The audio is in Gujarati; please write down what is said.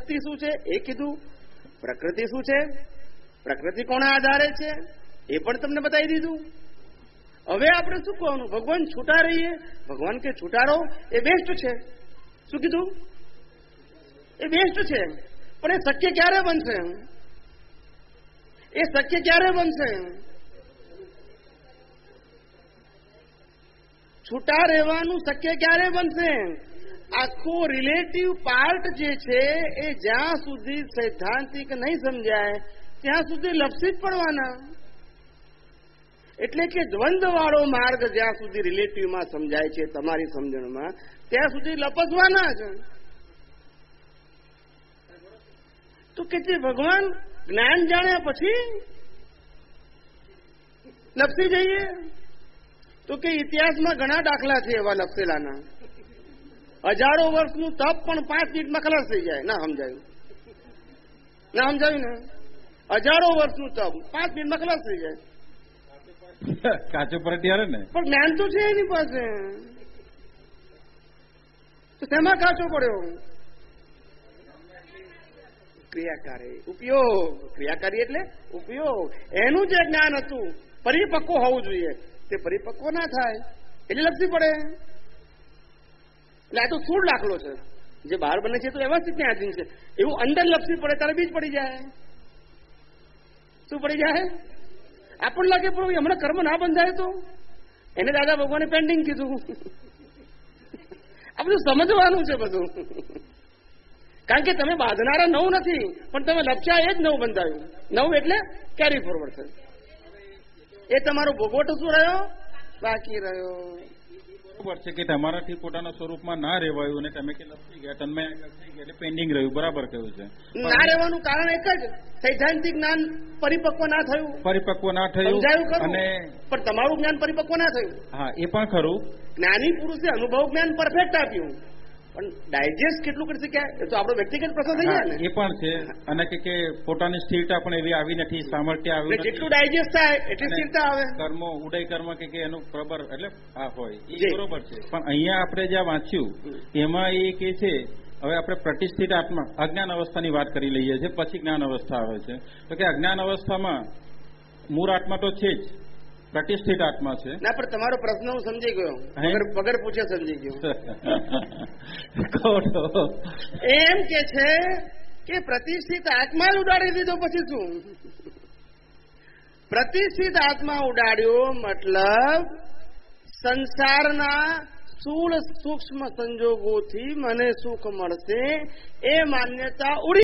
શક્તિ શું છે એ કીધું, પ્રકૃતિ શું છે, પ્રકૃતિ કોના આધારે છે એ પણ તમને બતાવી દીધું. હવે આપણે શું કહેવાનું? ભગવાન છૂટા રહીએ. ભગવાન કે છૂટા રહો એ બેસ્ટ છે. શું કીધું? એ બેસ્ટ છે. પણ એ શક્ય ક્યારે બનશે? એ શક્ય ક્યારે બનશે? છૂટા રહેવાનું શક્ય ક્યારે બનશે? આખો રિલેટિવ પાર્ટ જે છે એ જ્યાં સુધી સૈદ્ધાંતિક નહીં સમજાય ત્યાં સુધી લપસી જ પડવાના. એટલે કે દ્વંદ્વવાળો માર્ગ જ્યાં સુધી રિલેટિવમાં સમજાય છે તમારી સમજણમાં ત્યાં સુધી લપસવાના જ. તો કે જે ભગવાન જ્ઞાન જાણ્યા પછી લપસી જઈએ? તો કે ઇતિહાસમાં ઘણા દાખલા છે એવા લપસેલાના. હજારો વર્ષનું તપ પણ 5 મિનિટમાં ખલાસ થઈ જાય. ના સમજાયું? ના સમજાયું ને? હજારો વર્ષનું તપ 5 મિનિટમાં ખલાસ થઈ જાય. કાચો પલટિયારે ને પણ જ્ઞાન તો છે એની પાસે, તો શેમાં કાચો પડ્યો? ક્રિયાકારી ઉપયોગ. ક્રિયાકારી એટલે ઉપયોગ. એનું જે જ્ઞાન હતું પરિપક્વ હોવું જોઈએ તે પરિપક્વ ના થાય એટલે લપસી પડે. એટલે આ તો સ્થૂળ દાખલો છે. જે બહાર બને છે તો વ્યવસ્થિત ને આધીન છે. એવું અંદર લપસી પડે ત્યારે બીજ પડી જાય. શું પડી જાય? આપણને લાગે પણ હમણાં કર્મ ના બંધાય તો એને દાદા ભગવાને પેન્ડિંગ કીધું. આ બધું સમજવાનું છે બધું. કારણ કે તમે બાંધનારા નવ નથી પણ તમે લપસ્યા એ જ નવ બંધાયું. નવ એટલે કેરી ફોરવર્ડ છે. એ તમારો ભોગવટો શું રહ્યો? બાકી રહ્યો. બરાબર છે કે તમારાથી પોતાના સ્વરૂપમાં ના રહેવાયું અને તમે કે લપસી ગયા, તન્મય થઈ ગયા એટલે પેન્ડિંગ રહ્યું. બરાબર કહ્યું છે. ના રહેવાનું કારણ એક જ, સૈદ્ધાંતિક જ્ઞાન પરિપક્વ ના થયું. પરિપક્વ ના થયું અને પણ તમારું જ્ઞાન પરિપક્વ ના થયું. હા, એ પણ ખરું. જ્ઞાની પુરુષે અનુભવ જ્ઞાન પરફેક્ટ આપ્યું પણ ડાયજેસ્ટ કેટલું કરી શક્યા એ તો આપણો વ્યક્તિગત પ્રશ્ન થઈ જાય ને. એ પણ છે. અને કે પોતાની સ્થિરતા પણ એવી આવી નથી, સામર્થ્ય આવ્યું. જેટલું ડાયજેસ્ટ થાય એટલી સ્થિરતા આવે. કર્મો ઉદય કર્મ કે એનું બરાબર એટલે આ હોય એ બરોબર છે. પણ અહીંયા આપણે જ્યાં વાંચ્યું એમાં એ કે છે, હવે આપણે પ્રતિષ્ઠિત આત્મા અજ્ઞાન અવસ્થાની વાત કરી લઈએ છીએ, પછી જ્ઞાન અવસ્થા આવે છે. તો કે અજ્ઞાન અવસ્થામાં મૂળ આત્મા તો છે જ, પ્રતિષ્ઠિત આત્મા છે. ના પણ તમારો પ્રશ્ન હું સમજી ગયો, વગર પૂછે સમજી ગયો. એમ કે છે કે પ્રતિષ્ઠિત આત્મા જ ઉડાડી દીધો પછી શું? પ્રતિષ્ઠિત આત્મા ઉડાડ્યો મતલબ સંસારના સ્થૂળ સૂક્ષ્મ સંજોગોથી મને સુખ મળશે એ માન્યતા ઉડી